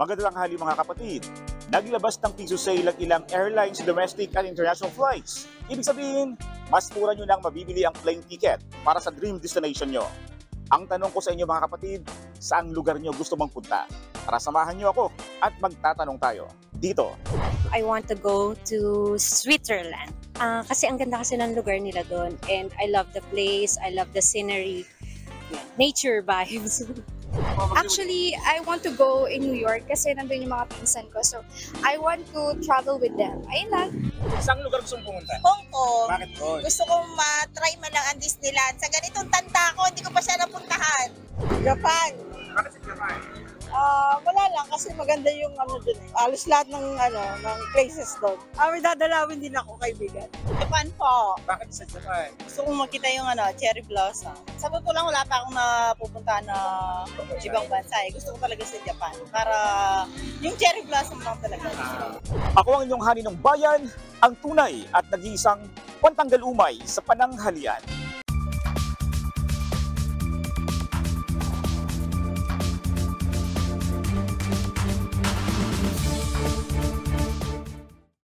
Magandang tanghali mga kapatid. Naglabas ng piso sale ang ilang airlines domestic at international flights. Ibig sabihin, mas mura nyo nang mabibili ang plane ticket para sa dream destination nyo. Ang tanong ko sa inyo mga kapatid, saang lugar nyo gusto mong punta? Tara samahan nyo ako at magtatanong tayo dito. I want to go to Switzerland. Kasi ang ganda kasi ng lugar nila doon. And I love the place, I love the scenery, nature vibes. Actually, I want to go in New York kasi nandun yung mga pinsan ko. So, I want to travel with them. Ayun lang. Saang lugar gusto mong pumunta? Hong Kong. Bakit doon? Gusto kong ma-try man lang ang Disneyland. Sa ganitong tanda ko, hindi ko pa siya napuntahan. Japan. Bakit sa Japan? Wala lang kasi maganda yung ano dun. Alos lahat ng places doon. May dadalawin din ako kaibigan. Japan po. Bakit sa Japan? Gusto kong makita yung cherry blossom. Sa totoo lang wala pa akong napupuntahan na ibang bansa. Gusto ko talaga sa Japan para yung cherry blossom lang talaga. Ako ang inyong hani ng bayan, ang tunay at nag-iisang pantanggal umay sa pananghalian.